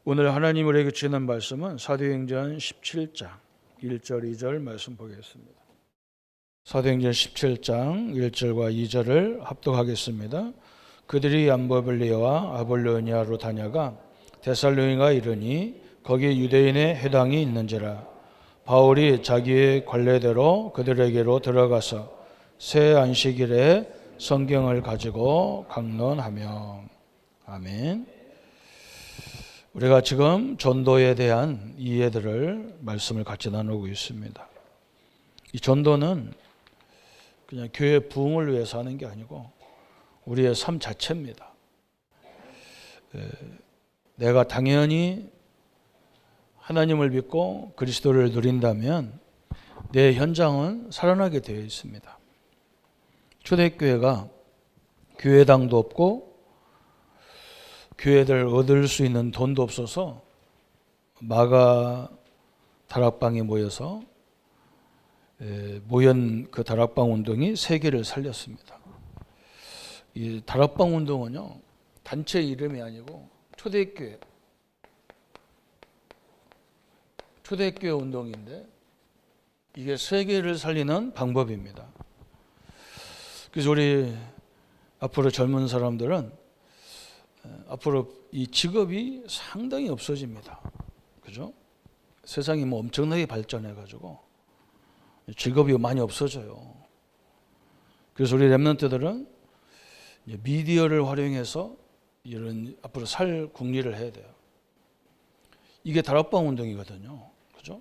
오늘 하나님 우리에게 주시는 말씀은 사도행전 17장 1절 2절 말씀 보겠습니다. 사도행전 17장 1절과 2절을 합독하겠습니다. 그들이 암보블리아와 아볼로니아로 다녀가 데살로니가 이르니 거기 유대인의 회당이 있는지라. 바울이 자기의 관례대로 그들에게로 들어가서 새 안식일에 성경을 가지고 강론하며. 아멘. 우리가 지금 전도에 대한 이해들을 말씀을 같이 나누고 있습니다. 이 전도는 그냥 교회 부흥을 위해서 하는 게 아니고 우리의 삶 자체입니다. 내가 당연히 하나님을 믿고 그리스도를 누린다면 내 현장은 살아나게 되어 있습니다. 초대교회가 교회당도 없고 교회들 얻을 수 있는 돈도 없어서 마가 다락방에 모여서 모연 그 다락방 운동이 세계를 살렸습니다. 이 다락방 운동은요, 단체 이름이 아니고 초대교회 운동인데 이게 세계를 살리는 방법입니다. 그래서 우리 앞으로 젊은 사람들은 앞으로 이 직업이 상당히 없어집니다. 그죠? 세상이 뭐 엄청나게 발전해가지고 직업이 많이 없어져요. 그래서 우리 렘넌트들은 미디어를 활용해서 이런 앞으로 살 궁리를 해야 돼요. 이게 다락방 운동이거든요. 그죠?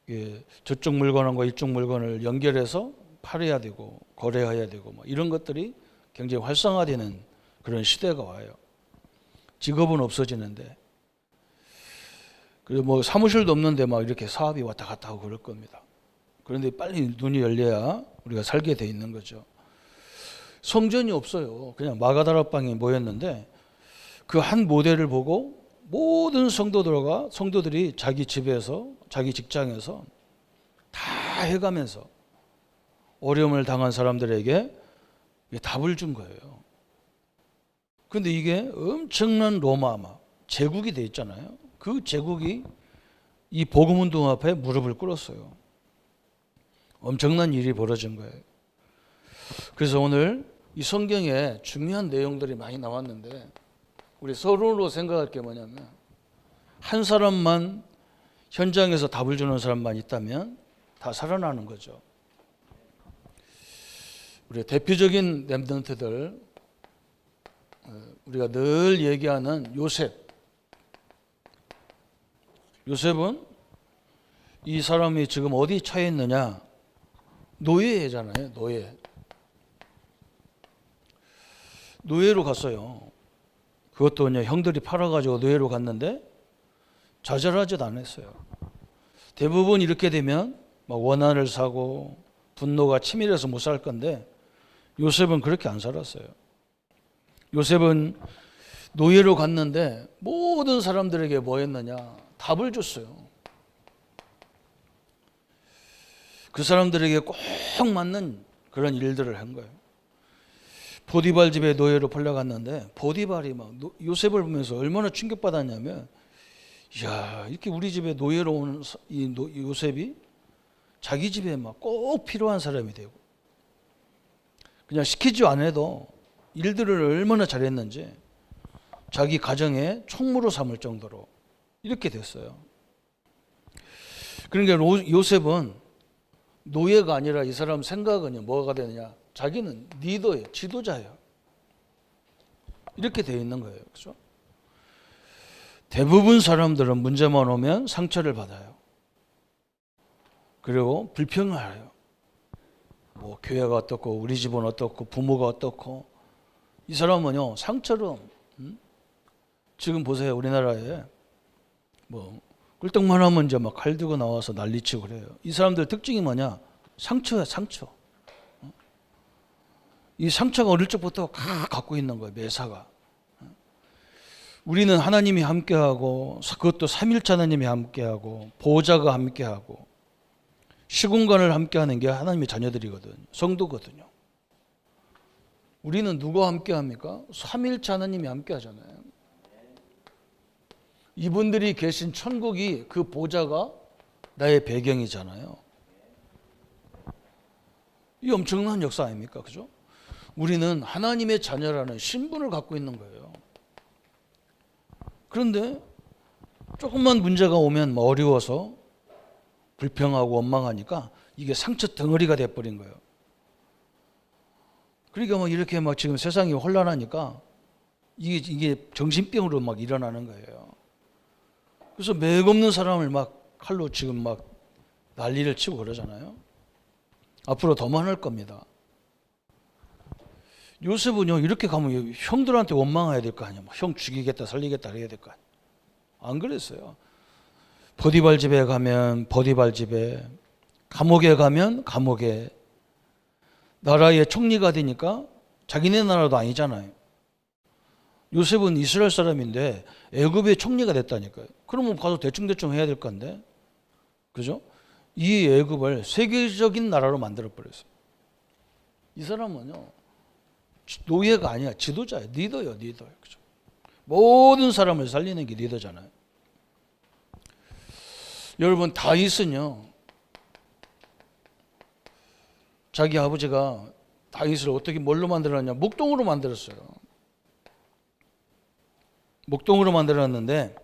이게 저쪽 물건과 이쪽 물건을 연결해서 팔아야 되고 거래해야 되고 뭐 이런 것들이 굉장히 활성화되는 그런 시대가 와요. 직업은 없어지는데, 그리고 뭐 사무실도 없는데 막 이렇게 사업이 왔다 갔다 하고 그럴 겁니다. 그런데 빨리 눈이 열려야 우리가 살게 돼 있는 거죠. 성전이 없어요. 그냥 마가다락방에 모였는데 그 한 모델을 보고 모든 성도들이 자기 집에서 자기 직장에서 다 해가면서 어려움을 당한 사람들에게 답을 준 거예요. 그런데 이게 엄청난 로마 제국이 돼 있잖아요. 그 제국이 이 복음운동 앞에 무릎을 꿇었어요. 엄청난 일이 벌어진 거예요. 그래서 오늘 이 성경에 중요한 내용들이 많이 나왔는데 우리 서론으로 생각할 게 뭐냐면 한 사람만 현장에서 답을 주는 사람만 있다면 다 살아나는 거죠. 우리 대표적인 렘넌트들, 우리가 늘 얘기하는 요셉은 이 사람이 지금 어디 처해 있느냐? 노예잖아요. 노예로 갔어요. 그것도 그냥 형들이 팔아가지고 노예로 갔는데 좌절하지도 않았어요. 대부분 이렇게 되면 막 원한을 사고 분노가 치밀해서 못 살 건데 요셉은 그렇게 안 살았어요. 요셉은 노예로 갔는데 모든 사람들에게 뭐 했느냐? 답을 줬어요. 그 사람들에게 꼭 맞는 그런 일들을 한 거예요. 보디발 집에 노예로 팔려갔는데 보디발이 막 요셉을 보면서 얼마나 충격받았냐면, 이야, 이렇게 우리 집에 노예로 오는 이 요셉이 자기 집에 막 꼭 필요한 사람이 되고 그냥 시키지 않아도 일들을 얼마나 잘했는지 자기 가정의 총무로 삼을 정도로 이렇게 됐어요. 그러니까 요셉은 노예가 아니라 이 사람 생각은 뭐가 되느냐? 자기는 리더예요. 지도자예요. 이렇게 되어 있는 거예요. 그렇죠? 대부분 사람들은 문제만 오면 상처를 받아요. 그리고 불평을 해요. 뭐 교회가 어떻고 우리 집은 어떻고 부모가 어떻고. 이 사람은요, 상처럼 지금 보세요. 우리나라에 뭐 꿀떡만 하면 이제 막 칼 들고 나와서 난리치고 그래요. 이 사람들 특징이 뭐냐? 상처야, 상처. 이 상처가 어릴 적부터 갖고 있는 거예요. 매사가. 우리는 하나님이 함께하고, 그것도 삼일체 하나님이 함께하고, 보호자가 함께하고, 시공간을 함께하는 게 하나님의 자녀들이거든요. 성도거든요. 우리는 누구와 함께합니까? 삼일체 하나님이 함께하잖아요. 이분들이 계신 천국이 그 보좌가 나의 배경이잖아요. 이 엄청난 역사 아닙니까? 그죠? 우리는 하나님의 자녀라는 신분을 갖고 있는 거예요. 그런데 조금만 문제가 오면 어려워서 불평하고 원망하니까 이게 상처 덩어리가 돼버린 거예요. 그러니까 이렇게 지금 세상이 혼란하니까 이게 정신병으로 일어나는 거예요. 그래서 맥 없는 사람을 칼로 지금 난리를 치고 그러잖아요. 앞으로 더 많을 겁니다. 요셉은요, 이렇게 가면 형들한테 원망해야 될 거 아니야. 형 죽이겠다, 살리겠다 해야 될 거 아니야. 안 그랬어요. 보디발 집에 가면 보디발 집에, 감옥에 가면 감옥에, 나라의 총리가 되니까 자기네 나라도 아니잖아요. 요셉은 이스라엘 사람인데 애굽의 총리가 됐다니까요. 그러면 가서 대충대충 해야 될 건데, 그죠? 이 애굽을 세계적인 나라로 만들어 버렸어요. 이 사람은요, 노예가 아니야, 지도자예요. 리더예요, 리더. 그죠? 모든 사람을 살리는 게 리더잖아요. 여러분, 다윗은요, 자기 아버지가 다윗을 어떻게 뭘로 만들었냐? 목동으로 만들었어요. 목동으로 만들었는데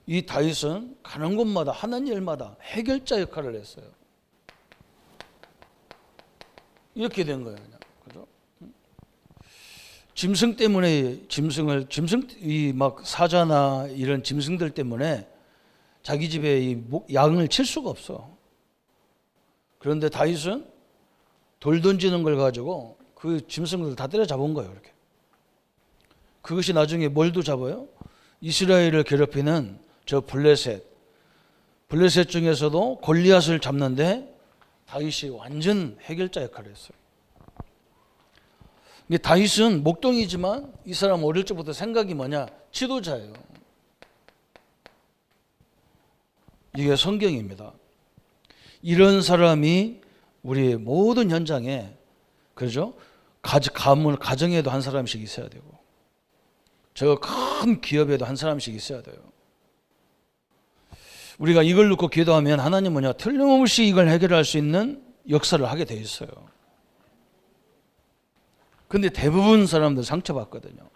이 다윗은 가는 곳마다 하는 일마다 해결자 역할을 했어요. 이렇게 된 거예요, 그냥. 그죠? 짐승 때문에 이 사자나 이런 짐승들 때문에 자기 집에 이 양을 칠 수가 없어. 그런데 다윗은 돌 던지는 걸 가지고 그 짐승들 다 때려잡은 거예요, 이렇게. 그것이 나중에 뭘도 잡아요? 이스라엘을 괴롭히는 저 블레셋 중에서도 골리앗을 잡는데 다윗이 완전 해결자 역할을 했어요. 다윗은 목동이지만 이 사람 어릴 적부터 생각이 뭐냐? 지도자예요. 이게 성경입니다. 이런 사람이 우리 모든 현장에, 그렇죠? 가정에도 한 사람씩 있어야 되고, 저 큰 기업에도 한 사람씩 있어야 돼요. 우리가 이걸 놓고 기도하면 하나님은 틀림없이 이걸 해결할 수 있는 역사를 하게 돼 있어요. 근데 대부분 사람들 상처받거든요.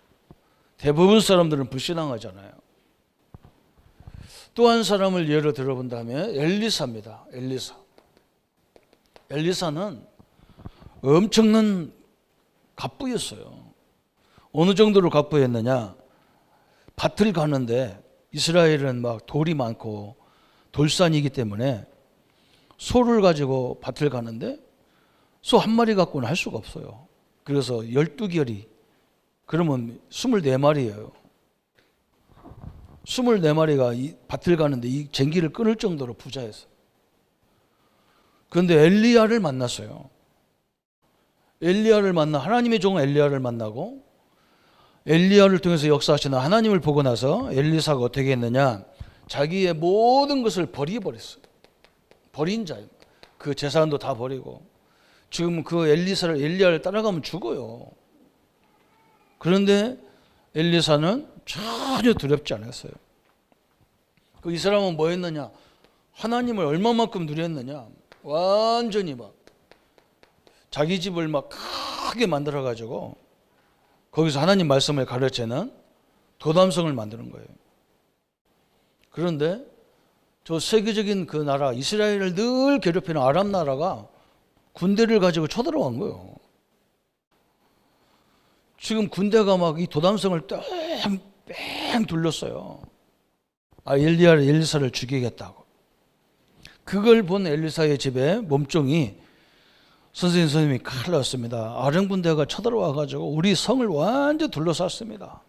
대부분 사람들은 불신앙하잖아요. 또 한 사람을 예로 들어본다면 엘리사입니다. 엘리사는 엄청난 갑부였어요. 어느 정도로 갑부였느냐? 밭을 가는데 이스라엘은 돌이 많고 돌산이기 때문에 소를 가지고 밭을 가는데 소 한 마리 갖고는 할 수가 없어요. 그래서 12결이, 그러면 24마리예요. 24마리가 이 밭을 가는데 이 쟁기를 끊을 정도로 부자였어요. 그런데 엘리야를 만났어요. 하나님의 종 엘리야를 만나고, 엘리야를 통해서 역사하시는 하나님을 보고 나서 엘리사가 어떻게 했느냐? 자기의 모든 것을 버려버렸어요. 버린 자예요. 그 재산도 다 버리고. 지금 그 엘리야를 따라가면 죽어요. 그런데 엘리사는 전혀 두렵지 않았어요. 이 사람은 뭐 했느냐? 하나님을 얼마만큼 누렸느냐? 완전히 자기 집을 크게 만들어가지고 거기서 하나님 말씀을 가르치는 도담성을 만드는 거예요. 그런데 저 세계적인 그 나라, 이스라엘을 늘 괴롭히는 아람 나라가 군대를 가지고 쳐들어간 거예요. 지금 군대가 이 도담성을 뺑뺑 둘렀어요. 엘리사를 죽이겠다고. 그걸 본 엘리사의 집에 몸종이, 선생님이 칼 났습니다. 아람 군대가 쳐들어와가지고 우리 성을 완전 둘러쌌습니다.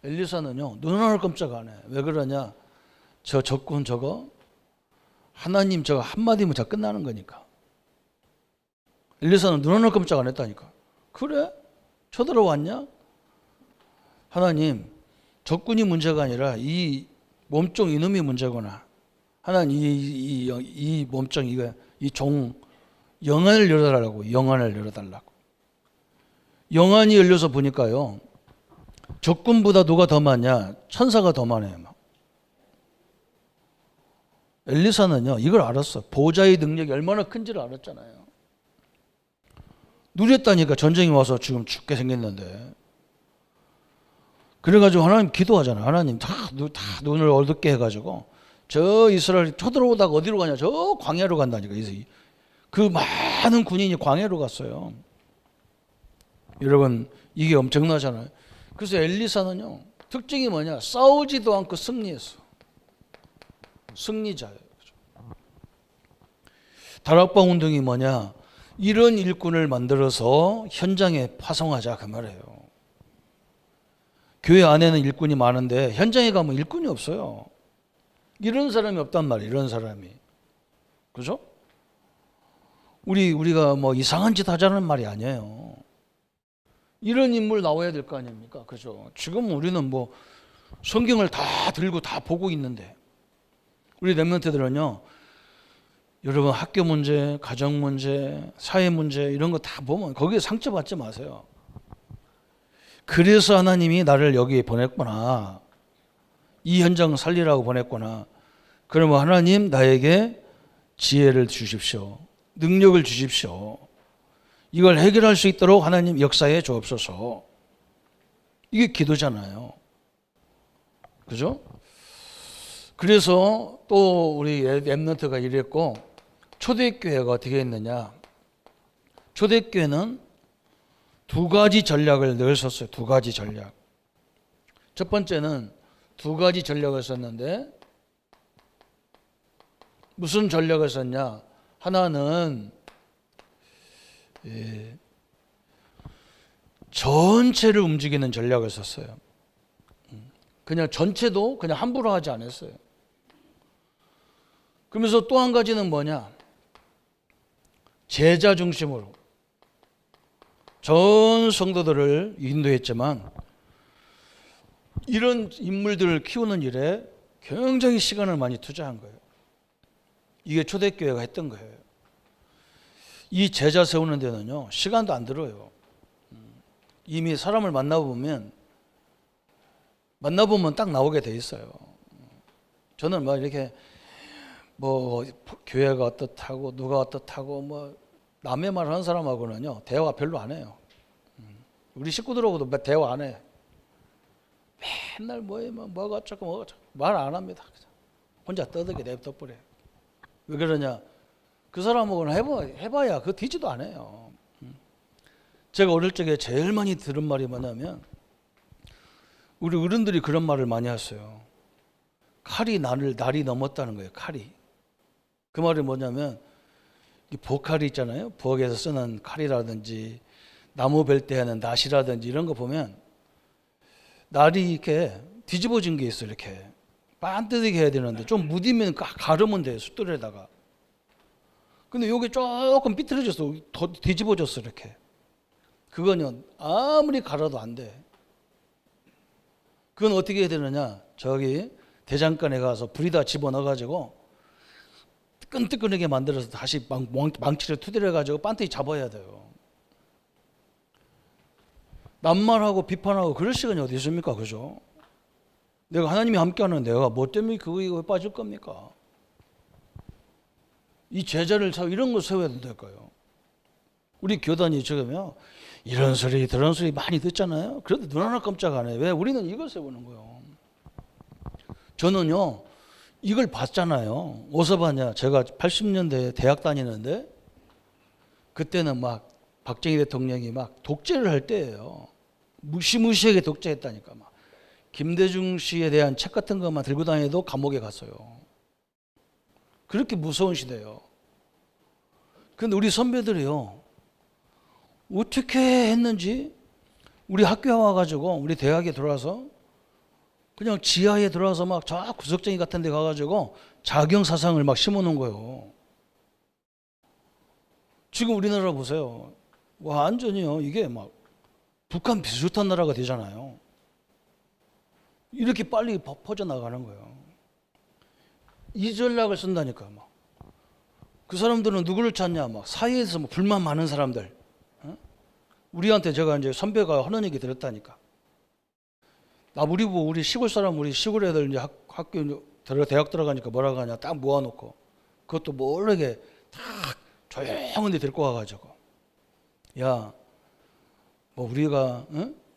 엘리사는요, 눈 하나 깜짝 안 해. 왜 그러냐? 저 적군 저거 하나님 저거 한마디면 저 끝나는 거니까. 엘리사는 눈 하나 깜짝 안 했다니까. 그래? 쳐들어왔냐? 하나님, 적군이 문제가 아니라 이 몸종 이놈이 문제구나. 하나님, 이 몸종, 이 종 영안을 열어달라고. 영안을 열어달라고. 영안이 열려서 보니까요, 적군보다 누가 더 많냐? 천사가 더 많아요. 막. 엘리사는요, 이걸 알았어. 보좌의 능력이 얼마나 큰지를 알았잖아요. 누렸다니까. 전쟁이 와서 지금 죽게 생겼는데. 그래가지고 하나님 기도하잖아. 하나님 다 눈을 어둡게 해가지고 저 이스라엘 쳐들어오다가 어디로 가냐? 저 광야로 간다니까. 그 많은 군인이 광야로 갔어요. 여러분, 이게 엄청나잖아요. 그래서 엘리사는요, 특징이 뭐냐? 싸우지도 않고 승리했어. 승리자예요. 다락방 운동이 뭐냐? 이런 일꾼을 만들어서 현장에 파송하자, 그 말이에요. 교회 안에는 일꾼이 많은데 현장에 가면 일꾼이 없어요. 이런 사람이 없단 말이에요. 이런 사람이. 그죠? 우리가 뭐 이상한 짓 하자는 말이 아니에요. 이런 인물 나와야 될 거 아닙니까? 그죠? 지금 우리는 뭐 성경을 다 들고 다 보고 있는데, 우리 렘넌트들은요, 여러분 학교 문제, 가정 문제, 사회 문제 이런 거 다 보면 거기에 상처받지 마세요. 그래서 하나님이 나를 여기 보냈구나. 이 현장 살리라고 보냈구나. 그러면 하나님 나에게 지혜를 주십시오. 능력을 주십시오. 이걸 해결할 수 있도록 하나님 역사해 주옵소서. 이게 기도잖아요. 그죠? 그래서 또 우리 렘넌트가 이랬고, 초대교회가 어떻게 했느냐? 초대교회는 두 가지 전략을 늘 썼어요. 두 가지 전략. 첫 번째는 두 가지 전략을 썼는데, 무슨 전략을 썼냐? 하나는 전체를 움직이는 전략을 썼어요. 그냥 전체도 그냥 함부로 하지 않았어요. 그러면서 또 한 가지는 뭐냐? 제자 중심으로 전 성도들을 인도했지만, 이런 인물들을 키우는 일에 굉장히 시간을 많이 투자한 거예요. 이게 초대교회가 했던 거예요. 이 제자 세우는 데는요, 시간도 안 들어요. 이미 사람을 만나보면 딱 나오게 돼 있어요. 저는 막 이렇게 뭐 교회가 어떻다고 누가 어떻다고 뭐 남의 말 하는 사람하고는요 대화 별로 안 해요. 우리 식구들하고도 대화 안 해. 맨날 뭐가 어쩌고 말 안 합니다. 혼자 떠들게 냅둬버려요. 왜 그러냐? 그 사람하고는 해봐야 그 뒤지도 않아요. 제가 어릴 적에 제일 많이 들은 말이 뭐냐면, 우리 어른들이 그런 말을 많이 했어요. 칼이 날이 넘었다는 거예요. 칼이. 그 말이 뭐냐면, 보칼이 있잖아요. 부엌에서 쓰는 칼이라든지 나무 벨 때 하는 낫이라든지 이런 거 보면 날이 이렇게 뒤집어진 게 있어요. 이렇게 반듯하게 해야 되는데 좀 무디면 가르면 돼요. 숫돌에다가. 근데 여기 조금 삐뚤어졌어. 더 뒤집어졌어. 이렇게. 그거는 아무리 갈아도 안 돼. 그건 어떻게 해야 되느냐? 저기 대장간에 가서 불에다 집어넣어가지고 뜨끈뜨끈하게 만들어서 다시 망치를 투대려가지고 반듯이 잡아야 돼요. 남말하고 비판하고 그럴 시간이 어디 있습니까? 그죠? 내가 하나님이 함께하는 내가 뭐 때문에 그거에 빠질 겁니까? 이 제자를 이런 거 세워야 된다니까요. 우리 교단이 지금요, 이런 소리 저런 소리 많이 듣잖아요. 그래도 눈 하나 깜짝 안 해요. 왜? 우리는 이걸 세우는 거예요. 저는요, 이걸 봤잖아요. 어디서 봤냐? 제가 80년대에 대학 다니는데 그때는 막 박정희 대통령이 막 독재를 할 때예요. 무시무시하게 독재했다니까. 막 김대중 씨에 대한 책 같은 것만 들고 다녀도 감옥에 갔어요. 그렇게 무서운 시대예요. 근데 우리 선배들이요, 어떻게 했는지 우리 학교에 와가지고 우리 대학에 들어와서 그냥 지하에 들어와서 막 저 구석쟁이 같은 데 가가지고 자경 사상을 막 심어놓은 거예요. 지금 우리나라 보세요. 완전히요, 이게 막 북한 비슷한 나라가 되잖아요. 이렇게 빨리 퍼져나가는 거예요. 이 전략을 쓴다니까. 막. 그 사람들은 누구를 찾냐? 막 사회에서 뭐 불만 많은 사람들. 어? 우리한테 제가 이제 선배가 하는 얘기 들었다니까. 우리 시골 사람, 우리 시골 애들 이제 학교 대학 들어가니까 뭐라고 하냐, 딱 모아놓고 그것도 모르게 딱 조용한 데 데리고 와가지고, 야, 뭐 우리가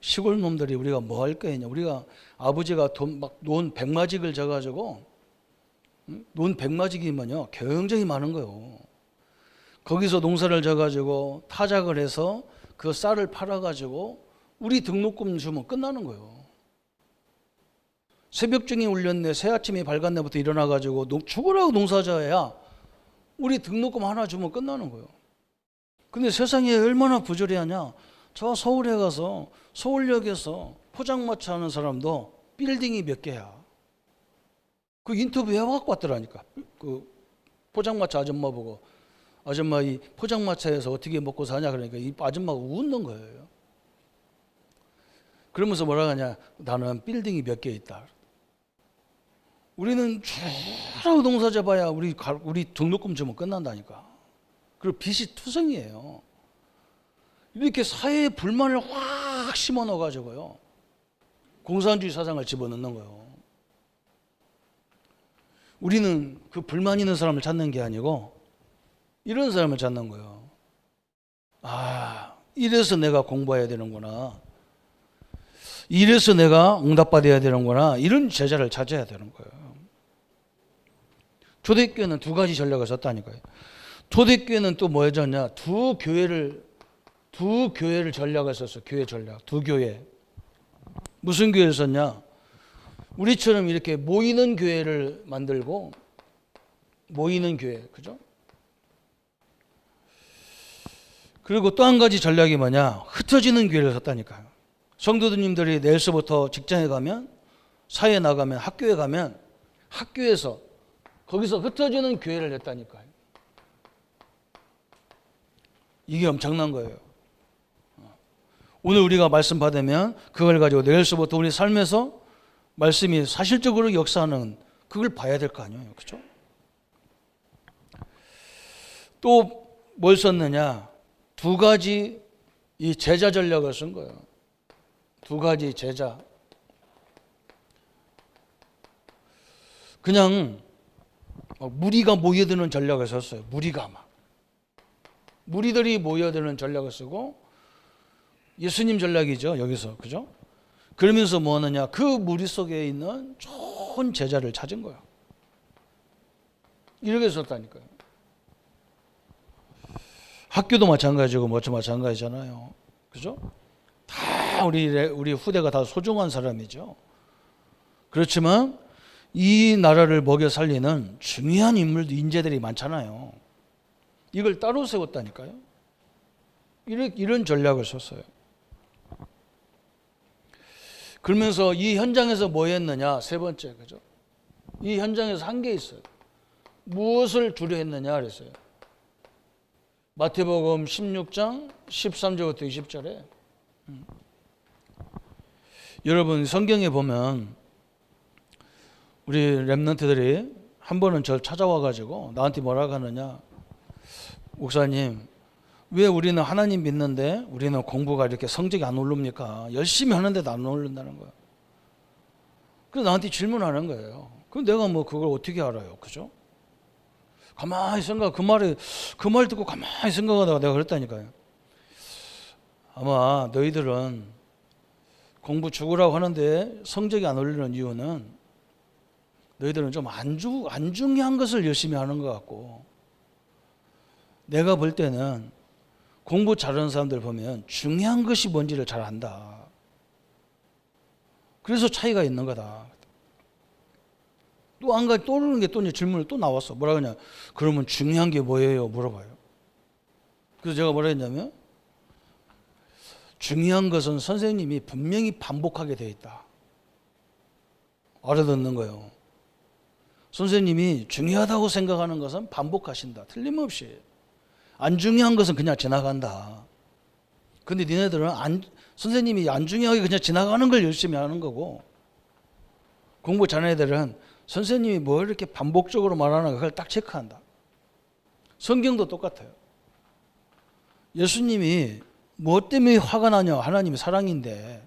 시골 놈들이 우리가 뭐 할 거냐, 우리가 아버지가 논 100마직을 져가지고, 논 100마직이면요 굉장히 많은 거예요. 거기서 농사를 져가지고 타작을 해서 그 쌀을 팔아가지고 우리 등록금 주면 끝나는 거예요. 새벽중에 울렸네, 새아침이 밝았네부터 일어나가지고 죽으라고 농사져야 우리 등록금 하나 주면 끝나는 거예요. 근데 세상에 얼마나 부조리하냐. 저 서울에 가서 서울역에서 포장마차 하는 사람도 빌딩이 몇 개야. 그 인터뷰 해갖고 왔더라니까. 그 포장마차 아줌마 보고, 아줌마 이 포장마차에서 어떻게 먹고 사냐 그러니까 이 아줌마가 웃는 거예요. 그러면서 뭐라 하냐, 나는 빌딩이 몇 개 있다. 우리는 쭉하고 농사 져봐야 우리 등록금 주면 끝난다니까. 그리고 빚이 투성이에요. 이렇게 사회에 불만을 확 심어 넣어가지고요, 공산주의 사상을 집어넣는 거예요. 우리는 그 불만 있는 사람을 찾는 게 아니고 이런 사람을 찾는 거예요. 아, 이래서 내가 공부해야 되는구나, 이래서 내가 응답받아야 되는구나, 이런 제자를 찾아야 되는 거예요. 초대교회는 두 가지 전략을 썼다니까요. 초대교회는 또 뭐 해줬냐, 두 교회를 전략을 썼어요. 교회 전략, 두 교회. 무슨 교회를 썼냐, 우리처럼 이렇게 모이는 교회를 만들고, 모이는 교회, 그죠? 그리고 또 한 가지 전략이 뭐냐, 흩어지는 교회를 썼다니까요. 성도님들이 내일서부터 직장에 가면, 사회에 나가면, 학교에 가면, 학교에서 거기서 흩어지는 교회를 냈다니까요. 이게 엄청난 거예요. 오늘 우리가 말씀 받으면 그걸 가지고 내일서부터 우리 삶에서 말씀이 사실적으로 역사하는, 그걸 봐야 될 거 아니에요. 그렇죠? 또 뭘 썼느냐, 두 가지 이 제자 전략을 쓴 거예요. 두 가지 제자. 그냥 무리가 모여드는 전략을 썼어요. 무리들이 모여드는 전략을 쓰고, 예수님 전략이죠, 여기서. 그죠? 그러면서 뭐 하느냐, 그 무리 속에 있는 좋은 제자를 찾은 거예요. 이렇게 썼다니까요. 학교도 마찬가지고 뭐도 마찬가지잖아요. 그죠? 다 우리 후대가 다 소중한 사람이죠. 그렇지만 이 나라를 먹여 살리는 중요한 인재들이 많잖아요. 이걸 따로 세웠다니까요. 이런 전략을 썼어요. 그러면서 이 현장에서 뭐 했느냐, 세 번째, 그죠? 이 현장에서 한 게 있어요. 무엇을 주려 했느냐 그랬어요. 마태복음 16장 13절부터 20절에 여러분 성경에 보면 우리 랩런트들이 한 번은 저를 찾아와가지고 나한테 뭐라고 하느냐, 목사님 왜 우리는 하나님 믿는데 우리는 공부가 이렇게 성적이 안 오릅니까? 열심히 하는데도 안 오른다는 거야. 그래서 나한테 질문하는 거예요. 그럼 내가 뭐 그걸 어떻게 알아요? 그죠? 가만히 생각, 그 말 듣고 가만히 생각하다가 내가 그랬다니까요. 아마 너희들은 공부 죽으라고 하는데 성적이 안 오르는 이유는 너희들은 좀 안 중요한 것을 열심히 하는 것 같고, 내가 볼 때는 공부 잘하는 사람들 보면 중요한 것이 뭔지를 잘 안다. 그래서 차이가 있는 거다. 또 한 가지 떠오르는 게 또 질문을 또 나왔어. 뭐라 그러냐, 그러면 중요한 게 뭐예요? 물어봐요. 그래서 제가 뭐라 했냐면, 중요한 것은 선생님이 분명히 반복하게 돼 있다. 알아듣는 거예요. 선생님이 중요하다고 생각하는 것은 반복하신다. 틀림없이. 안 중요한 것은 그냥 지나간다. 근데 니네들은 선생님이 안 중요하게 그냥 지나가는 걸 열심히 하는 거고, 공부 잘하는 애들은 선생님이 뭐 이렇게 반복적으로 말하는 그걸 딱 체크한다. 성경도 똑같아요. 예수님이 뭐 때문에 화가 나냐, 하나님이 사랑인데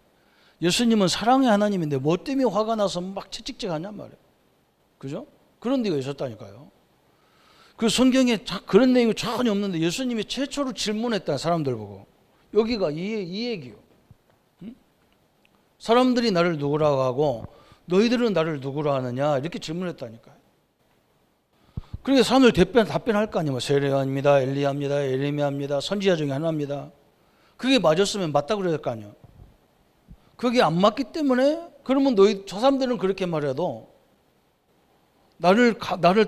예수님은 사랑의 하나님인데 뭐 때문에 화가 나서 막 채찍질하냔 말이에요. 그죠? 그런 데가 있었다니까요. 그 성경에 그런 내용이 전혀 없는데 예수님이 최초로 질문했다, 사람들 보고. 여기가 이 얘기요. 응? 사람들이 나를 누구라고 하고 너희들은 나를 누구로 하느냐 이렇게 질문했다니까요. 그러니까 사람들 답변할 거 아니에요. 세례요한입니다, 엘리야입니다, 예레미야입니다, 선지자 중에 하나입니다. 그게 맞았으면 맞다 그래야 될 거 아니에요. 그게 안 맞기 때문에 그러면 저 사람들은 그렇게 말해도 나를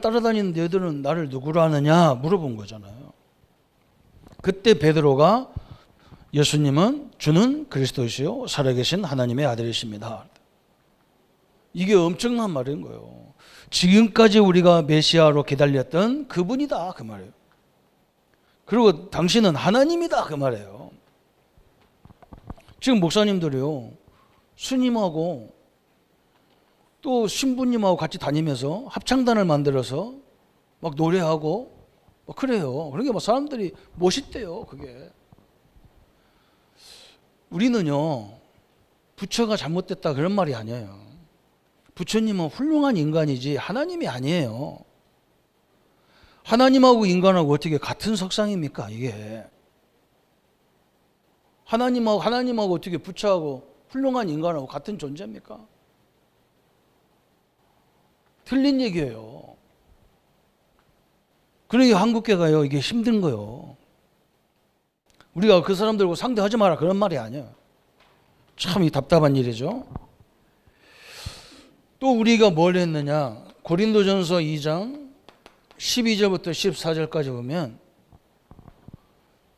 따라다니는 너희들은 나를 누구로 하느냐 물어본 거잖아요. 그때 베드로가 예수님은 주는 그리스도시요 살아계신 하나님의 아들이십니다. 이게 엄청난 말인 거예요. 지금까지 우리가 메시아로 기다렸던 그분이다 그 말이에요. 그리고 당신은 하나님이다 그 말이에요. 지금 목사님들이요 스님하고 또 신부님하고 같이 다니면서 합창단을 만들어서 막 노래하고 막 그래요. 그러니까 막 사람들이 멋있대요. 그게 우리는요 부처가 잘못됐다 그런 말이 아니에요. 부처님은 훌륭한 인간이지 하나님이 아니에요. 하나님하고 인간하고 어떻게 같은 석상입니까? 이게 하나님하고 어떻게 부처하고 훌륭한 인간하고 같은 존재입니까? 틀린 얘기예요. 그러니까 한국교회가요 이게 힘든 거예요. 우리가 그 사람들과 상대하지 마라 그런 말이 아니에요. 참 답답한 일이죠. 또 우리가 뭘 했느냐? 고린도전서 2장 12절부터 14절까지 보면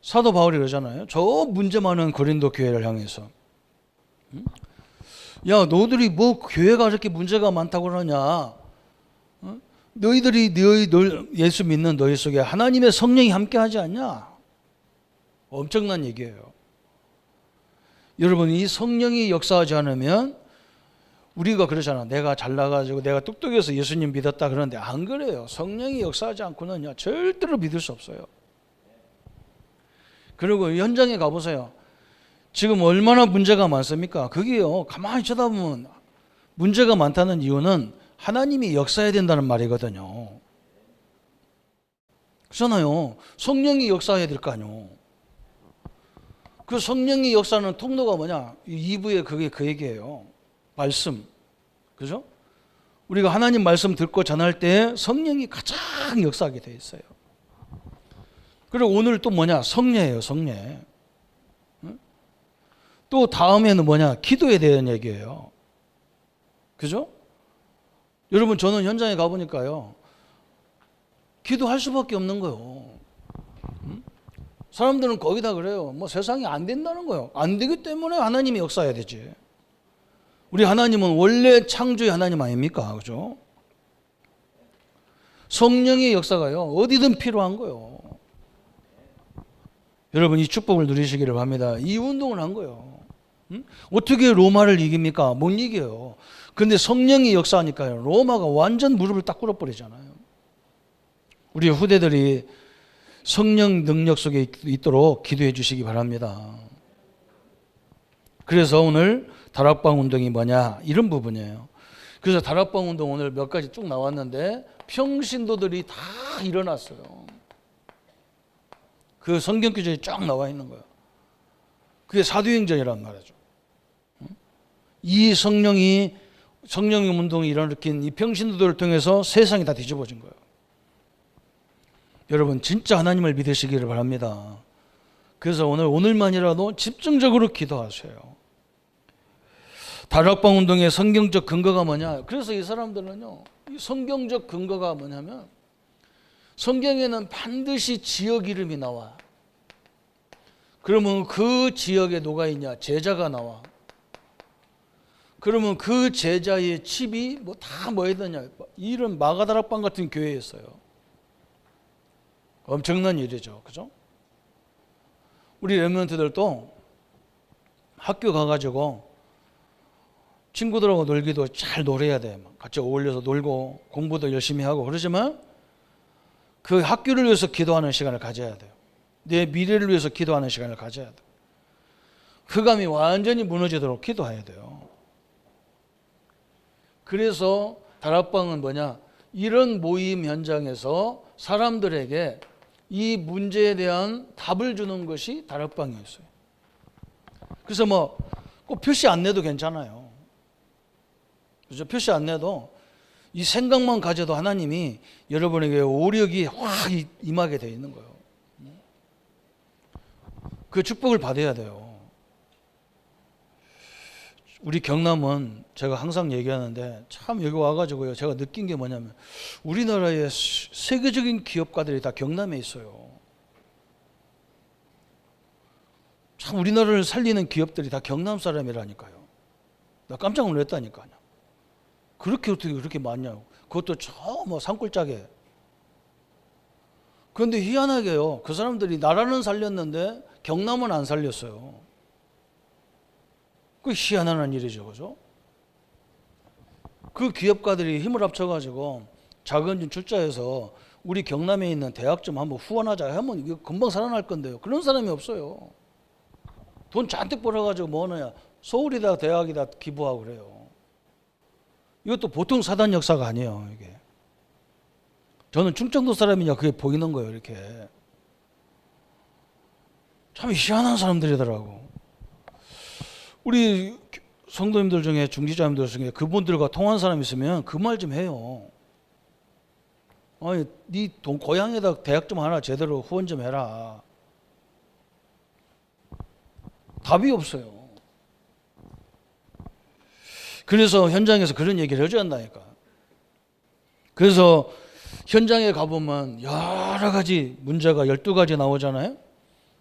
사도 바울이 그러잖아요. 저 문제 많은 고린도 교회를 향해서 야 너희들이 뭐 교회가 그렇게 문제가 많다고 그러냐? 너희들이 예수 믿는 너희 속에 하나님의 성령이 함께하지 않냐? 엄청난 얘기예요. 여러분 이 성령이 역사하지 않으면 우리가 그러잖아. 내가 잘나가지고 내가 똑똑해서 예수님 믿었다 그러는데 안 그래요. 성령이 역사하지 않고는요 절대로 믿을 수 없어요. 그리고 현장에 가보세요. 지금 얼마나 문제가 많습니까? 그게요 가만히 쳐다보면 문제가 많다는 이유는 하나님이 역사해야 된다는 말이거든요. 그렇잖아요. 성령이 역사해야 될 거 아니에요. 그 성령이 역사하는 통로가 뭐냐? 2부에 그게 그 얘기예요. 말씀. 그죠? 우리가 하나님 말씀 듣고 전할 때 성령이 가장 역사하게 돼 있어요. 그리고 오늘 또 뭐냐? 성례예요, 성례. 또 다음에는 뭐냐? 기도에 대한 얘기예요. 그죠? 여러분 저는 현장에 가보니까요. 기도할 수밖에 없는 거예요. 사람들은 거의 다 그래요. 뭐 세상이 안 된다는 거예요. 안 되기 때문에 하나님이 역사해야 되지. 우리 하나님은 원래 창조의 하나님 아닙니까? 그죠? 성령의 역사가요. 어디든 필요한 거예요. 여러분 이 축복을 누리시기를 바랍니다. 이 운동을 한 거예요. 어떻게 로마를 이깁니까? 못 이겨요. 근데 성령이 역사하니까요. 로마가 완전 무릎을 딱 꿇어버리잖아요. 우리 후대들이 성령 능력 속에 있도록 기도해 주시기 바랍니다. 그래서 오늘 다락방 운동이 뭐냐 이런 부분이에요. 그래서 다락방 운동 오늘 몇 가지 쭉 나왔는데 평신도들이 다 일어났어요. 그 성경 구절이 쫙 나와 있는 거예요. 그게 사도행전이란 말이죠. 이 성령의 운동이 일어나킨 이 평신도들을 통해서 세상이 다 뒤집어진 거예요. 여러분 진짜 하나님을 믿으시기를 바랍니다. 그래서 오늘만이라도 집중적으로 기도하세요. 다락방 운동의 성경적 근거가 뭐냐? 그래서 이 사람들은요, 이 성경적 근거가 뭐냐면 성경에는 반드시 지역 이름이 나와. 그러면 그 지역에 누가 있냐? 제자가 나와. 그러면 그 제자의 집이 다 뭐 해야 되냐? 이런 마가다락방 같은 교회였어요. 엄청난 일이죠. 그죠? 우리 렘넌트들도 학교 가가지고 친구들하고 놀기도 잘 놀아야 돼. 같이 어울려서 놀고 공부도 열심히 하고 그러지만 그 학교를 위해서 기도하는 시간을 가져야 돼요. 내 미래를 위해서 기도하는 시간을 가져야 돼요. 흑암이 완전히 무너지도록 기도해야 돼요. 그래서 다락방은 뭐냐? 이런 모임 현장에서 사람들에게 이 문제에 대한 답을 주는 것이 다락방이었어요. 그래서 뭐 꼭 표시 안 내도 괜찮아요. 그죠? 표시 안 내도 이 생각만 가져도 하나님이 여러분에게 오력이 확 임하게 되어 있는 거예요. 그 축복을 받아야 돼요. 우리 경남은 제가 항상 얘기하는데 참 여기 와가지고요, 제가 느낀 게 뭐냐면 우리나라의 세계적인 기업가들이 다 경남에 있어요. 참 우리나라를 살리는 기업들이 다 경남 사람이라니까요. 나 깜짝 놀랐다니까요. 그렇게 어떻게 그렇게 많냐고. 그것도 저 뭐 산골짜기에. 그런데 희한하게요, 그 사람들이 나라는 살렸는데 경남은 안 살렸어요. 그 희한한 일이죠, 그죠? 그 기업가들이 힘을 합쳐가지고 자금좀 출자해서 우리 경남에 있는 대학 좀 한번 후원하자 하면 이거 금방 살아날 건데요. 그런 사람이 없어요. 돈 잔뜩 벌어가지고 뭐 하느냐, 서울이다 대학이다 기부하고 그래요. 이것도 보통 사단 역사가 아니에요. 이게 저는 충청도 사람이냐 그게 보이는 거예요. 이렇게 참 희한한 사람들이더라고. 우리 성도님들 중에 중지자님들 중에 그분들과 통한 사람 있으면 그 말 좀 해요. 아니, 네 돈 고향에다 대학 좀 하나 제대로 후원 좀 해라. 답이 없어요. 그래서 현장에서 그런 얘기를 해줘야 한다니까. 그래서 현장에 가보면 여러 가지 문제가 12가지 나오잖아요.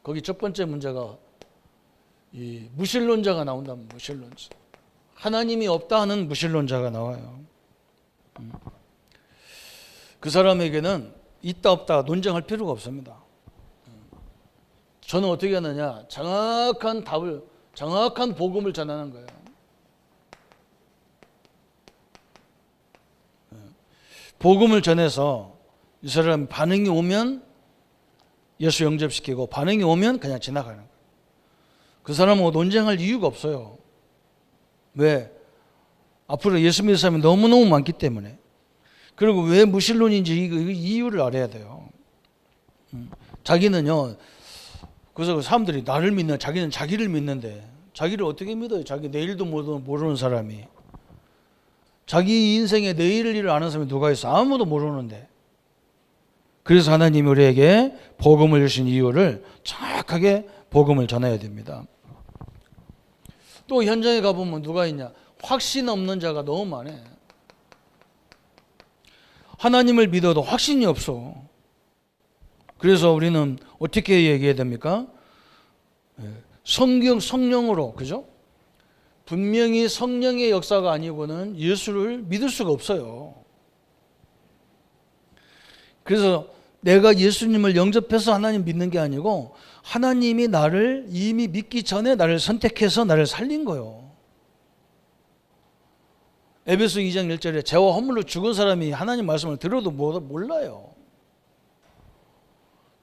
거기 첫 번째 문제가 이 무신론자가 나온다면 무신론자. 하나님이 없다 하는 무신론자가 나와요. 그 사람에게는 있다 없다 논쟁할 필요가 없습니다. 저는 어떻게 하느냐, 정확한 답을, 정확한 복음을 전하는 거예요. 복음을 전해서 이 사람 반응이 오면 예수 영접시키고 반응이 오면 그냥 지나가는 거예요. 그 사람은 논쟁할 이유가 없어요. 왜? 앞으로 예수 믿는 사람이 너무너무 많기 때문에. 그리고 왜 무신론인지 이유를 알아야 돼요. 자기는요, 그래서 사람들이 나를 믿는, 자기는 자기를 믿는데 자기를 어떻게 믿어요? 자기 내일도 모르는 사람이. 자기 인생의 내일 일을 아는 사람이 누가 있어? 아무도 모르는데. 그래서 하나님이 우리에게 복음을 주신 이유를 정확하게 복음을 전해야 됩니다. 또 현장에 가보면 누가 있냐? 확신 없는 자가 너무 많아. 하나님을 믿어도 확신이 없어. 그래서 우리는 어떻게 얘기해야 됩니까? 성령으로, 그죠? 분명히 성령의 역사가 아니고는 예수를 믿을 수가 없어요. 그래서 내가 예수님을 영접해서 하나님 믿는 게 아니고 하나님이 나를 이미 믿기 전에 나를 선택해서 나를 살린 거예요. 에베소 2장 1절에 죄와 허물로 죽은 사람이 하나님 말씀을 들어도 몰라요.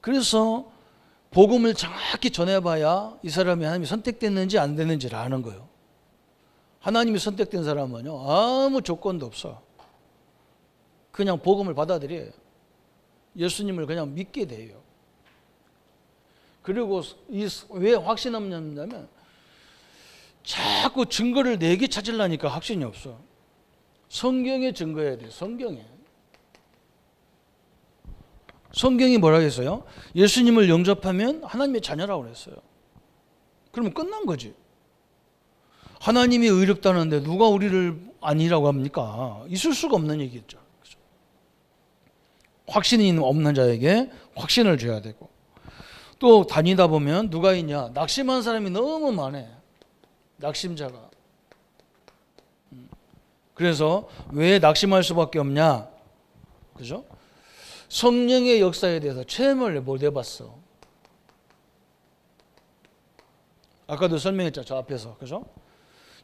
그래서 복음을 정확히 전해봐야 이 사람이 하나님이 선택됐는지 안 됐는지를 아는 거예요. 하나님이 선택된 사람은요, 아무 조건도 없어. 그냥 복음을 받아들여요. 예수님을 그냥 믿게 돼요. 그리고 왜 확신 없냐면 자꾸 증거를 내게 찾으려니까 확신이 없어. 성경에 증거해야 돼요. 성경이 뭐라고 했어요? 예수님을 영접하면 하나님의 자녀라고 그랬어요. 그러면 끝난 거지. 하나님이 의롭다는데 누가 우리를 아니라고 합니까? 있을 수가 없는 얘기겠죠. 그렇죠? 확신이 없는 자에게 확신을 줘야 되고, 또 다니다 보면 누가 있냐? 낙심한 사람이 너무 많아. 낙심자가. 그래서 왜 낙심할 수밖에 없냐? 그죠? 성령의 역사에 대해서 체험을 못 해봤어. 아까도 설명했죠, 저 앞에서. 그죠?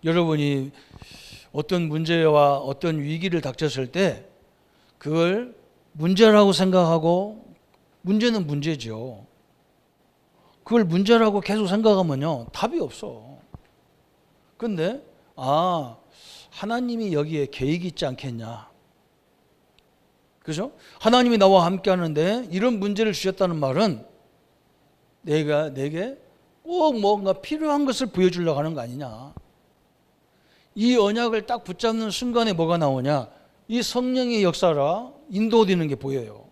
여러분이 어떤 문제와 어떤 위기를 닥쳤을 때 그걸 문제라고 생각하고, 문제는 문제죠. 그걸 문제라고 계속 생각하면요, 답이 없어. 근데 하나님이 여기에 계획이 있지 않겠냐. 그죠? 하나님이 나와 함께 하는데 이런 문제를 주셨다는 말은 내게 꼭 뭔가 필요한 것을 보여주려고 하는 거 아니냐. 이 언약을 딱 붙잡는 순간에 뭐가 나오냐. 이 성령의 역사라 인도되는 게 보여요.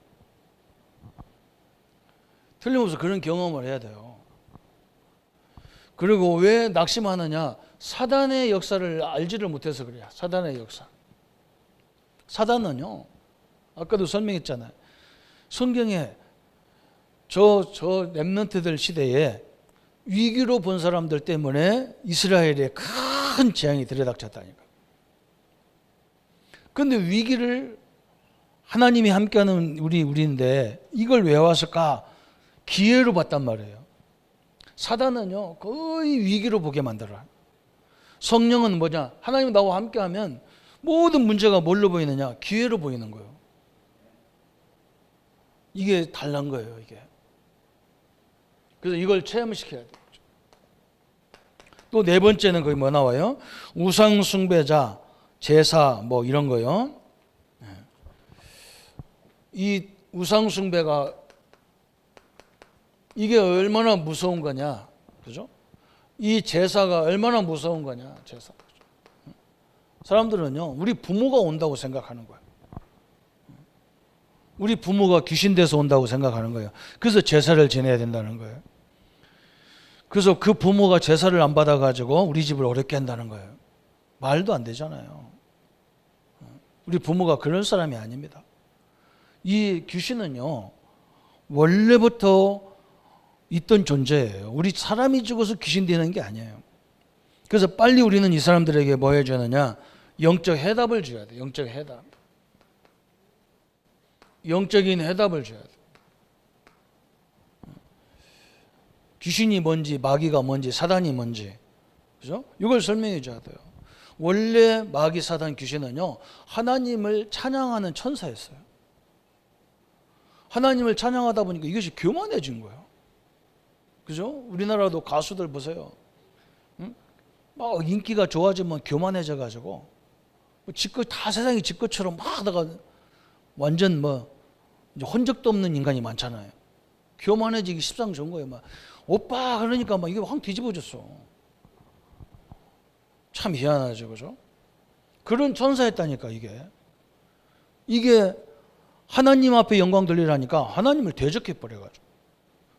틀림없이 그런 경험을 해야 돼요. 그리고 왜 낙심하느냐. 사단의 역사를 알지를 못해서 그래요. 사단의 역사. 사단은요, 아까도 설명했잖아요. 성경에 저 렘넌트들 시대에 위기로 본 사람들 때문에 이스라엘에 큰 재앙이 들이닥쳤다니까. 근데 위기를 하나님이 함께하는 우리인데 이걸 왜 왔을까? 기회로 봤단 말이에요. 사단은요, 거의 위기로 보게 만들어요. 성령은 뭐냐? 하나님 나와 함께하면 모든 문제가 뭘로 보이느냐? 기회로 보이는 거예요. 이게 달란 거예요, 이게. 그래서 이걸 체험시켜야 돼요. 또 네 번째는 거기 뭐 나와요? 우상 숭배자, 제사 뭐 이런 거요. 이 우상 숭배가 이게 얼마나 무서운 거냐, 그죠? 이 제사가 얼마나 무서운 거냐, 제사. 사람들은요, 우리 부모가 온다고 생각하는 거예요. 우리 부모가 귀신 돼서 온다고 생각하는 거예요. 그래서 제사를 지내야 된다는 거예요. 그래서 그 부모가 제사를 안 받아가지고 우리 집을 어렵게 한다는 거예요. 말도 안 되잖아요. 우리 부모가 그런 사람이 아닙니다. 이 귀신은요, 원래부터 있던 존재예요. 우리 사람이 죽어서 귀신 되는 게 아니에요. 그래서 빨리 우리는 이 사람들에게 뭐 해줘야 하느냐? 영적 해답을 줘야 돼요. 영적 해답. 영적인 해답을 줘야 돼요. 귀신이 뭔지, 마귀가 뭔지, 사단이 뭔지, 그죠? 이걸 설명해 줘야 돼요. 원래 마귀, 사단, 귀신은요, 하나님을 찬양하는 천사였어요. 하나님을 찬양하다 보니까 이것이 교만해진 거예요. 그죠? 우리나라도 가수들 보세요. 응? 막 인기가 좋아지면 교만해져 가지고 다 세상이 지 것처럼 막 하다가 완전 이제 혼적도 없는 인간이 많잖아요. 교만해지기 십상좋은 거예요. 막 오빠 그러니까 막 이게 확 뒤집어졌어. 참 희한하죠, 그죠? 그런 천사였다니까 이게 하나님 앞에 영광 돌리라니까 하나님을 대적해 버려가지고.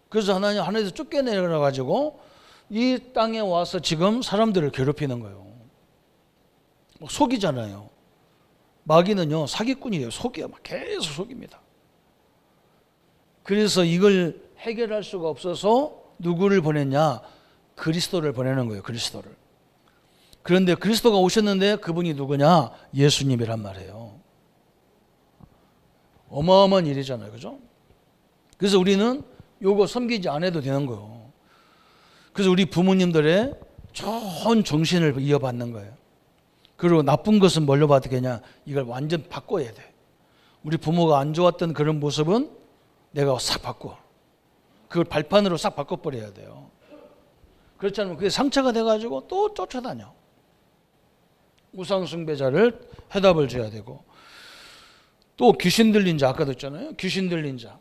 그래서 하나님 하늘에서 쫓겨내려 가지고 이 땅에 와서 지금 사람들을 괴롭히는 거예요. 속이잖아요. 마귀는요, 사기꾼이에요. 속여요. 막 계속 속입니다. 그래서 이걸 해결할 수가 없어서 누구를 보냈냐? 그리스도를 보내는 거예요. 그리스도를. 그런데 그리스도가 오셨는데 그분이 누구냐? 예수님이란 말이에요. 어마어마한 일이잖아요. 그죠? 그래서 우리는 요거 섬기지 않아도 되는 거예요. 그래서 우리 부모님들의 좋은 정신을 이어받는 거예요. 그리고 나쁜 것은 뭘로 받겠냐? 이걸 완전 바꿔야 돼. 우리 부모가 안 좋았던 그런 모습은 내가 싹 바꿔. 그걸 발판으로 싹 바꿔버려야 돼요. 그렇지 않으면 그게 상처가 돼가지고 또 쫓아다녀. 우상숭배자를 해답을 줘야 되고, 또 귀신 들린 자, 아까도 했잖아요. 귀신 들린 자.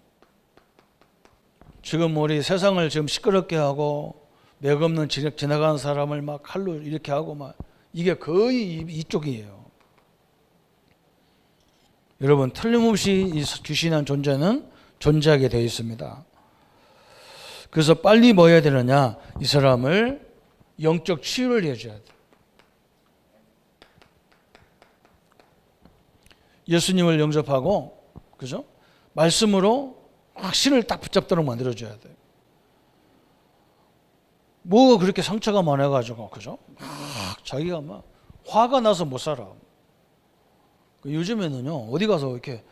지금 우리 세상을 지금 시끄럽게 하고 맥 없는 지나가는 사람을 막 칼로 이렇게 하고 막 이게 거의 이쪽이에요. 여러분, 틀림없이 이 귀신한 존재는 존재하게 되어 있습니다. 그래서 빨리 뭐 해야 되느냐? 이 사람을 영적 치유를 해줘야 돼. 예수님을 영접하고, 그죠? 말씀으로 확신을 딱 붙잡도록 만들어줘야 돼. 뭐가 그렇게 상처가 많아가지고, 그죠? 자기가 막 화가 나서 못 살아. 요즘에는요, 어디 가서 이렇게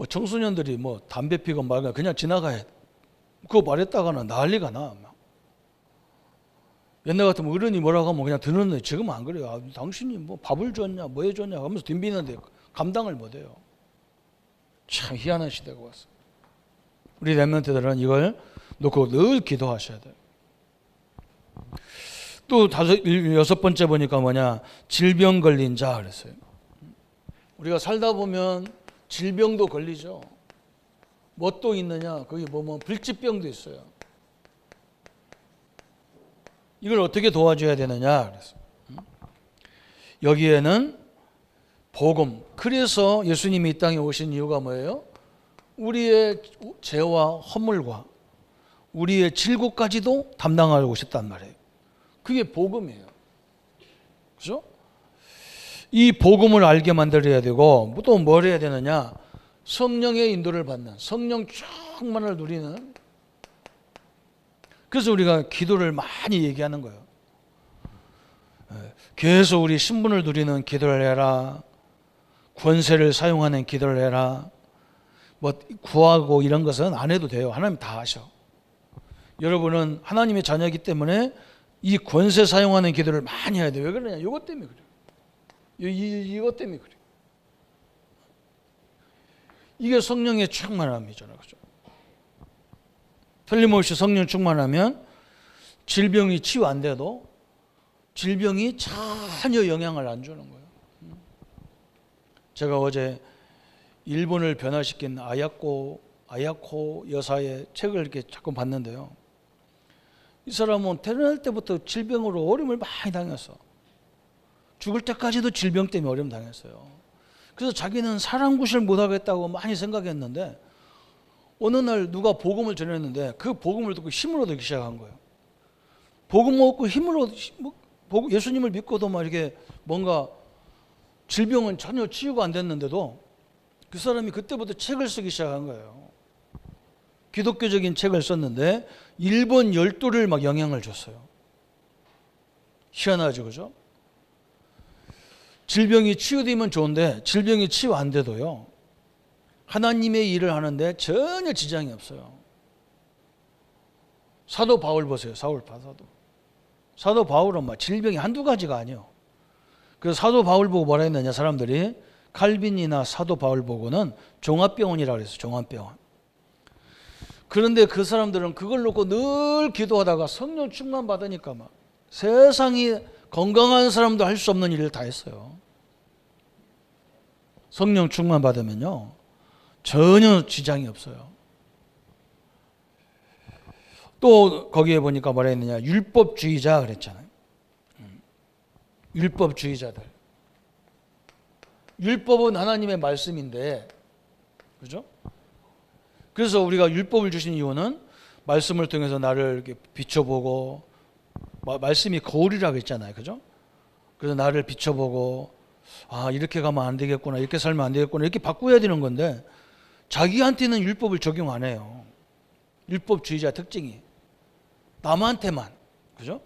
청소년들이 담배 피고 말고 그냥 지나가야 그거 말했다가는 난리가 나. 옛날 같으면 어른이 뭐라고 하면 그냥 듣는데 지금은 안 그래요. 당신이 밥을 줬냐, 뭐 해줬냐 하면서 덤비는데 감당을 못해요. 참 희한한 시대가 왔어. 우리 렘넌트들은 이걸 놓고 늘 기도하셔야 돼요. 또 여섯 번째 보니까 뭐냐, 질병 걸린 자 그랬어요. 우리가 살다 보면 질병도 걸리죠. 뭐 또 있느냐, 거기 보면 불치병도 있어요. 이걸 어떻게 도와줘야 되느냐 그래서 여기에는 복음. 그래서 예수님이 이 땅에 오신 이유가 뭐예요? 우리의 죄와 허물과 우리의 질고까지도 담당하고 오셨단 말이에요. 그게 복음이에요. 그죠? 이 복음을 알게 만들어야 되고 또 뭘 해야 되느냐? 성령의 인도를 받는, 성령 충만을 누리는. 그래서 우리가 기도를 많이 얘기하는 거예요. 계속 우리 신분을 누리는 기도를 해라. 권세를 사용하는 기도를 해라. 뭐 구하고 이런 것은 안 해도 돼요. 하나님 다 하셔. 여러분은 하나님의 자녀이기 때문에 이 권세 사용하는 기도를 많이 해야 돼요. 왜 그러냐? 이것 때문에 그래요. 이것 때문에 그래요. 이게 성령의 충만함이잖아요. 그죠? 틀림없이 성령 충만하면 질병이 치유 안 돼도 질병이 전혀 영향을 안 주는 거예요. 제가 어제 일본을 변화시킨 아야코 여사의 책을 이렇게 자꾸 봤는데요. 이 사람은 태어날 때부터 질병으로 어려움을 많이 당했어. 죽을 때까지도 질병 때문에 어려움 당했어요. 그래서 자기는 사람 구실 못하겠다고 많이 생각했는데 어느 날 누가 복음을 전했는데 그 복음을 듣고 힘을 얻기 시작한 거예요. 복음 얻고 힘을 예수님을 믿고도 막 이렇게 뭔가 질병은 전혀 치유가 안 됐는데도 그 사람이 그때부터 책을 쓰기 시작한 거예요. 기독교적인 책을 썼는데 일본 열도를 막 영향을 줬어요. 희한하죠, 그죠? 질병이 치유되면 좋은데 질병이 치유 안 돼도요, 하나님의 일을 하는데 전혀 지장이 없어요. 사도 바울 보세요. 사도 바울은 막 질병이 한두 가지가 아니에요. 그래서 사도 바울 보고 뭐라 했느냐, 사람들이 칼빈이나 사도 바울 보고는 종합병원이라고 그랬어요. 종합병원. 그런데 그 사람들은 그걸 놓고 늘 기도하다가 성령 충만 받으니까 막 세상이 건강한 사람도 할 수 없는 일을 다 했어요. 성령 충만 받으면요 전혀 지장이 없어요. 또 거기에 보니까 뭐라 했느냐, 율법주의자 그랬잖아요. 율법주의자들. 율법은 하나님의 말씀인데, 그죠? 그래서 우리가 율법을 주신 이유는 말씀을 통해서 나를 이렇게 비춰보고, 말씀이 거울이라고 했잖아요, 그죠? 그래서 나를 비춰보고, 아 이렇게 가면 안 되겠구나, 이렇게 살면 안 되겠구나, 이렇게 바꾸어야 되는 건데 자기한테는 율법을 적용 안 해요. 율법주의자 특징이 남한테만, 그죠?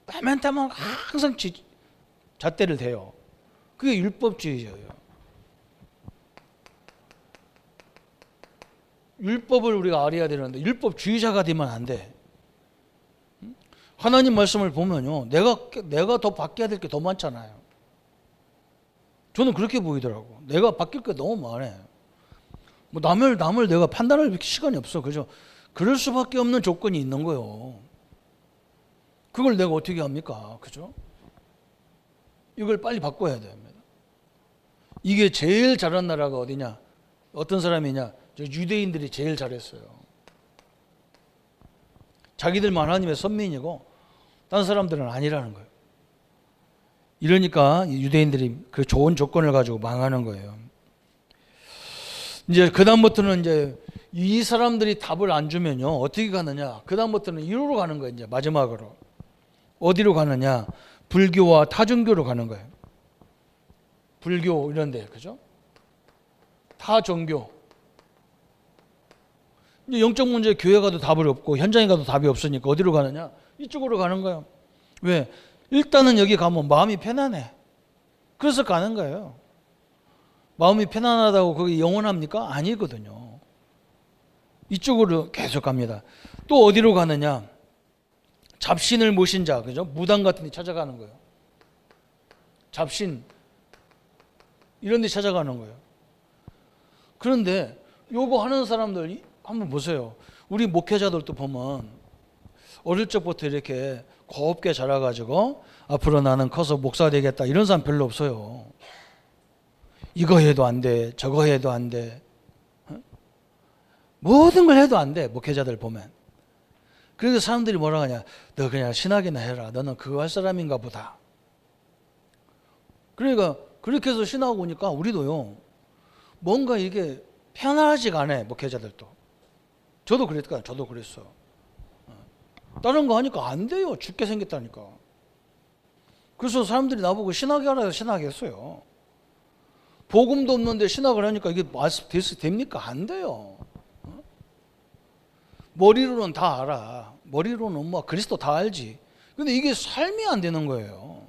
남한테만 항상 잣대를 대요. 그게 율법주의자예요. 율법을 우리가 알아야 되는데 율법주의자가 되면 안 돼. 하나님 말씀을 보면요, 내가 더 바뀌어야 될 게 더 많잖아요. 저는 그렇게 보이더라고. 내가 바뀔 게 너무 많아요. 뭐 남을 내가 판단할 시간이 없어. 그죠? 그럴 수밖에 없는 조건이 있는 거예요. 그걸 내가 어떻게 합니까? 그죠? 이걸 빨리 바꿔야 됩니다. 이게 제일 잘한 나라가 어디냐? 어떤 사람이냐? 유대인들이 제일 잘했어요. 자기들만 하나님의 선민이고 다른 사람들은 아니라는 거예요. 이러니까 유대인들이 그 좋은 조건을 가지고 망하는 거예요. 이제 그다음부터는 이제 이 사람들이 답을 안 주면요 어떻게 가느냐? 그다음부터는 이리로 가는 거예요. 이제 마지막으로 어디로 가느냐? 불교와 타종교로 가는 거예요. 불교 이런데, 그죠? 타종교. 이제 영적 문제 교회 가도 답을 없고 현장에 가도 답이 없으니까 어디로 가느냐? 이쪽으로 가는 거예요. 왜? 일단은 여기 가면 마음이 편안해. 그래서 가는 거예요. 마음이 편안하다고 그게 영원합니까? 아니거든요. 이쪽으로 계속 갑니다. 또 어디로 가느냐? 잡신을 모신 자, 그죠? 무당 같은 데 찾아가는 거예요. 잡신 이런 데 찾아가는 거예요. 그런데 요거 하는 사람들 한번 보세요. 우리 목회자들도 보면 어릴 적부터 이렇게 곱게 자라가지고 앞으로 나는 커서 목사 되겠다 이런 사람 별로 없어요. 이거 해도 안 돼, 저거 해도 안 돼, 모든 걸 해도 안 돼. 목회자들 보면. 그래서 사람들이 뭐라 하냐, 너 그냥 신학이나 해라, 너는 그거 할 사람인가 보다. 그러니까 그렇게 해서 신학 오니까 우리도요 뭔가 이게 편하지가 않아요. 목회자들도. 저도 그랬거든요. 저도 그랬어. 다른 거 하니까 안 돼요. 죽게 생겼다니까. 그래서 사람들이 나보고 신학하라 해서 신학했어요. 복음도 없는데 신학을 하니까 이게 됩니까? 안 돼요. 머리로는 다 알아. 머리로는 뭐 그리스도 다 알지. 근데 이게 삶이 안 되는 거예요.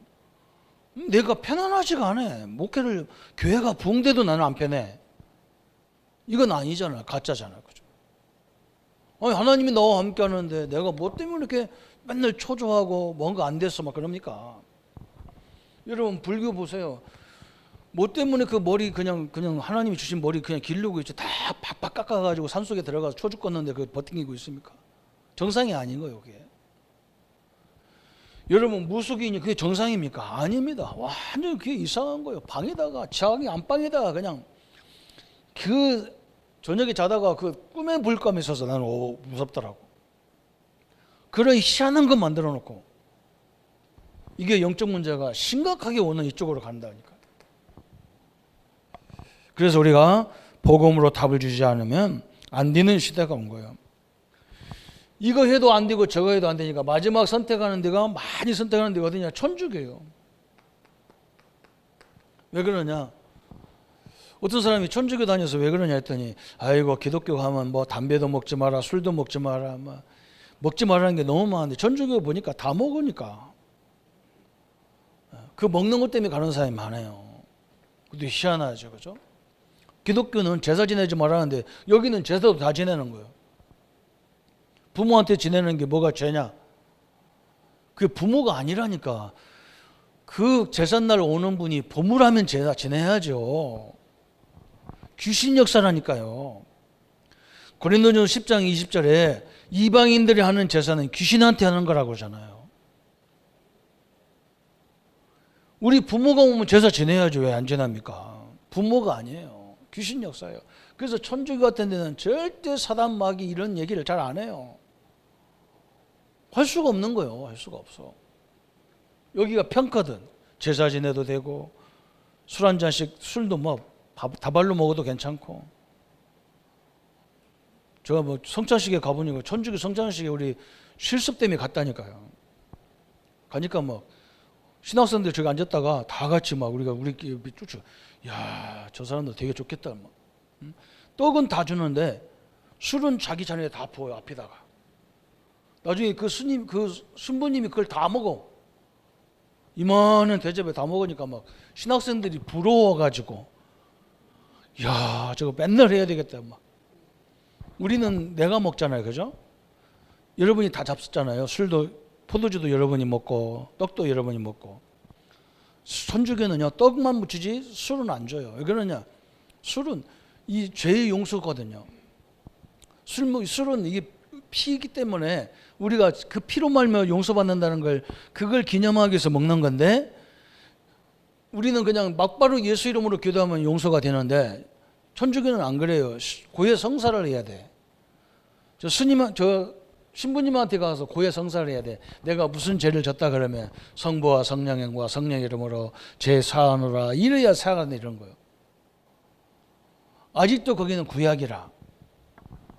내가 편안하지가 않아. 목회를, 교회가 부흥돼도 나는 안 편해. 이건 아니잖아. 가짜잖아. 그죠? 아니, 하나님이 나와 함께 하는데 내가 뭐 때문에 이렇게 맨날 초조하고 뭔가 안 됐어 막 그럽니까? 여러분 불교 보세요. 뭐 때문에 그 머리 그냥 하나님이 주신 머리 그냥 기르고 있죠. 다 팍팍 깎아가지고 산속에 들어가서 초 죽겠는데 그 버티고 있습니까? 정상이 아닌 거예요. 그게. 여러분 무속인이 그게 정상입니까? 아닙니다. 완전 그게 이상한 거예요. 방에다가 자기 안방에다가 그냥 그 저녁에 자다가 그 꿈에 불감이 있어서 나는 무섭더라고. 그런 희한한 거 만들어 놓고 이게 영적 문제가 심각하게 오는 이쪽으로 간다니까. 그래서 우리가 복음으로 답을 주지 않으면 안 되는 시대가 온 거예요. 이거 해도 안 되고 저거 해도 안 되니까 마지막 선택하는 데가 많이 선택하는 데가 어디냐? 천주교예요. 왜 그러냐? 어떤 사람이 천주교 다녀서 왜 그러냐 했더니 아이고 기독교 가면 뭐 담배도 먹지 마라, 술도 먹지 마라, 뭐 먹지 말라는 게 너무 많은데 천주교 보니까 다 먹으니까 그 먹는 것 때문에 가는 사람이 많아요. 그것도 희한하죠, 그죠? 기독교는 제사 지내지 말라는데 여기는 제사도 다 지내는 거예요. 부모한테 지내는 게 뭐가 죄냐? 그게 부모가 아니라니까. 그 제삿날 오는 분이 보물하면 제사 지내야죠. 귀신 역사라니까요. 고린도전서 10장 20절에 이방인들이 하는 제사는 귀신한테 하는 거라고 하잖아요. 우리 부모가 오면 제사 지내야죠. 왜 안 지납니까? 부모가 아니에요. 귀신 역사예요. 그래서 천주교 같은 데는 절대 사단 마귀 이런 얘기를 잘 안 해요. 할 수가 없는 거예요. 할 수가 없어. 여기가 평가든 제사 지내도 되고 술 한 잔씩 술도 뭐 다발로 먹어도 괜찮고. 제가 뭐 성찬식에 가보니까 천주교 성찬식에 우리 실습 때문에 갔다니까요. 가니까 뭐 신학생들 저기 앉았다가 다 같이 막 우리끼리 쫓아. 야, 저 사람들 되게 좋겠다. 막. 떡은 다 주는데 술은 자기 잔에 다 부어요 앞에다가. 나중에 그 신부님이 그걸 다 먹어. 이만한 대접에 다 먹으니까 막 신학생들이 부러워가지고, 야, 저거 맨날 해야 되겠다. 막. 우리는 내가 먹잖아요, 그죠? 여러분이 다 잡수잖아요. 술도 포도주도 여러분이 먹고 떡도 여러분이 먹고. 천주교는요 떡만 묻히지 술은 안 줘요. 왜 그러냐? 술은 이 죄의 용서거든요. 술은 이게 피이기 때문에 우리가 그 피로 말며 용서받는다는 걸 그걸 기념하기 위해서 먹는 건데 우리는 그냥 막바로 예수 이름으로 기도하면 용서가 되는데 천주교는 안 그래요. 고해 성사를 해야 돼. 저 신부님한테 가서 고해 성사를 해야 돼. 내가 무슨 죄를 졌다 그러면 성부와 성령과 성령 이름으로 죄 사하노라 이래야 사가 이런 거예요. 아직도 거기는 구약이라.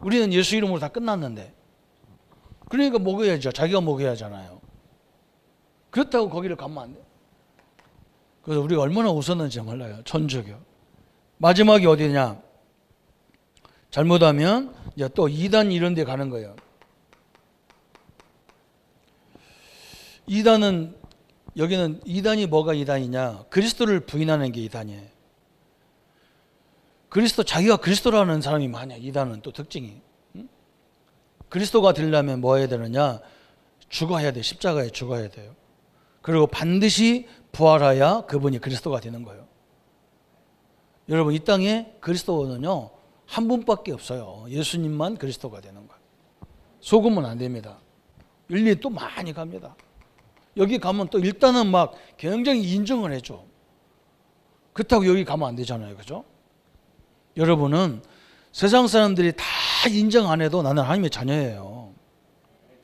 우리는 예수 이름으로 다 끝났는데. 그러니까 먹어야죠. 자기가 먹어야 하잖아요. 그렇다고 거기를 가면 안 돼. 그래서 우리가 얼마나 웃었는지 몰라요. 천주교. 마지막이 어디냐? 잘못하면 이제 또 이단 이런 데 가는 거예요. 이단은 여기는 이단이 뭐가 이단이냐? 그리스도를 부인하는 게 이단이에요. 그리스도 자기가 그리스도라는 사람이 많아요. 이단은 또 특징이. 그리스도가 되려면 뭐 해야 되느냐? 죽어야 돼. 십자가에 죽어야 돼요. 그리고 반드시 부활하야 그분이 그리스도가 되는 거예요. 여러분 이 땅에 그리스도는요 한 분밖에 없어요. 예수님만 그리스도가 되는 거예요. 속으면 안 됩니다. 일일이 또 많이 갑니다. 여기 가면 또 일단은 막 굉장히 인정을 해줘. 그렇다고 여기 가면 안 되잖아요. 그죠? 여러분은 세상 사람들이 다 인정 안 해도 나는 하나님의 자녀예요.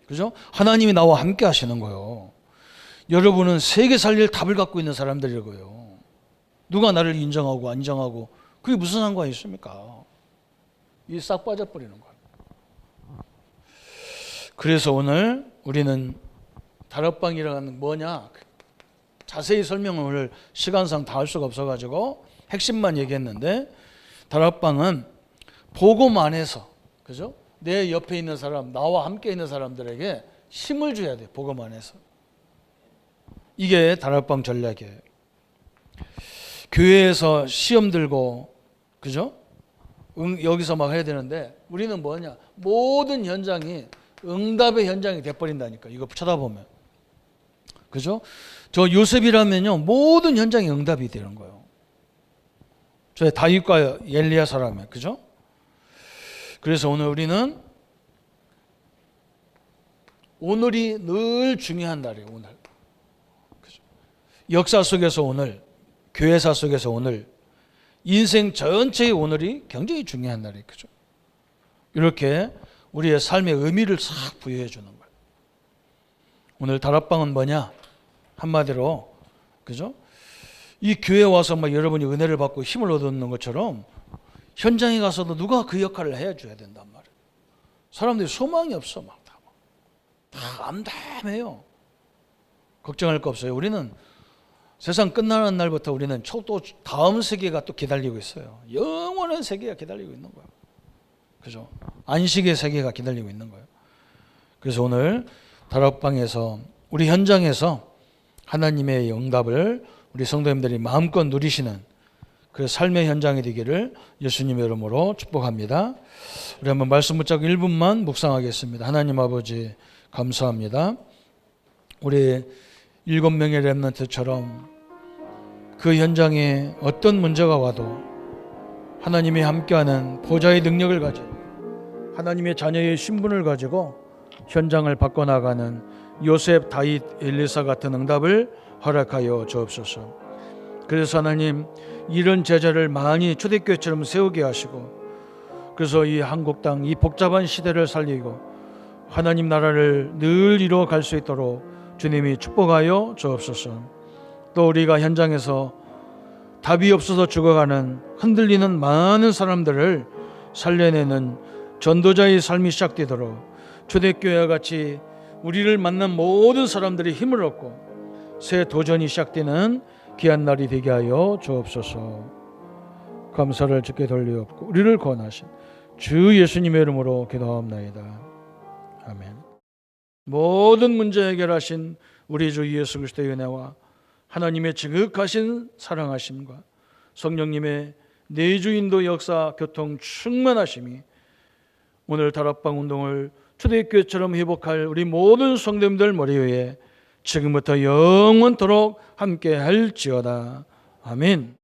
그죠? 하나님이 나와 함께 하시는 거예요. 여러분은 세계 살릴 답을 갖고 있는 사람들이고요. 누가 나를 인정하고 안 인정하고 그게 무슨 상관이 있습니까? 이 싹 빠져버리는 거예요. 그래서 오늘 우리는 다락방이라는 뭐냐 자세히 설명을 오늘 시간상 다 할 수가 없어가지고 핵심만 얘기했는데, 다락방은 복음 안에서, 그죠? 내 옆에 있는 사람, 나와 함께 있는 사람들에게 힘을 줘야 돼. 복음 안에서. 이게 다락방 전략이에요. 교회에서 시험 들고, 그죠? 여기서 막 해야 되는데 우리는 뭐냐? 모든 현장이 응답의 현장이 돼버린다니까. 이거 쳐다보면. 그죠? 저 요셉이라면요, 모든 현장이 응답이 되는 거예요. 저 다윗과 엘리야 사람에, 그죠? 그래서 오늘 우리는 오늘이 늘 중요한 날이에요. 오늘. 그죠? 역사 속에서 오늘, 교회사 속에서 오늘, 인생 전체의 오늘이 굉장히 중요한 날이에요. 그죠? 이렇게 우리의 삶의 의미를 싹 부여해 주는 거예요. 오늘 다락방은 뭐냐? 한마디로, 그죠? 이 교회에 와서 막 여러분이 은혜를 받고 힘을 얻는 것처럼 현장에 가서도 누가 그 역할을 해줘야 된단 말이에요. 사람들이 소망이 없어. 막 다 암담해요. 걱정할 거 없어요. 우리는 세상 끝나는 날부터 우리는 또 다음 세계가 또 기다리고 있어요. 영원한 세계가 기다리고 있는 거예요. 그죠? 안식의 세계가 기다리고 있는 거예요. 그래서 오늘 다락방에서 우리 현장에서 하나님의 응답을 우리 성도님들이 마음껏 누리시는 그 삶의 현장이 되기를 예수님의 이름으로 축복합니다. 우리 한번 말씀 붙잡고 1분만 묵상하겠습니다. 하나님 아버지 감사합니다. 우리 7명의 렘넌트처럼 그 현장에 어떤 문제가 와도 하나님이 함께하는 보좌의 능력을 가지고 하나님의 자녀의 신분을 가지고 현장을 바꿔나가는 요셉, 다윗, 엘리사 같은 응답을 허락하여 주옵소서. 그래서 하나님 이런 제자를 많이 초대교회처럼 세우게 하시고, 그래서 이 한국 땅 이 복잡한 시대를 살리고 하나님 나라를 늘 이루어 갈 수 있도록 주님이 축복하여 주옵소서. 또 우리가 현장에서 답이 없어서 죽어가는 흔들리는 많은 사람들을 살려내는 전도자의 삶이 시작되도록 초대교회와 같이 우리를 만난 모든 사람들이 힘을 얻고 새 도전이 시작되는 귀한 날이 되게 하여 주옵소서. 감사를 주께 돌리옵고 우리를 구원하신 주 예수님의 이름으로 기도하옵나이다. 아멘. 모든 문제 해결하신 우리 주 예수 그리스도의 은혜와 하나님의 지극하신 사랑하심과 성령님의 내주인도 역사 교통 충만하심이 오늘 다락방 운동을 초대교회처럼 회복할 우리 모든 성도님들 머리 위에 지금부터 영원토록 함께 할지어다. 아멘.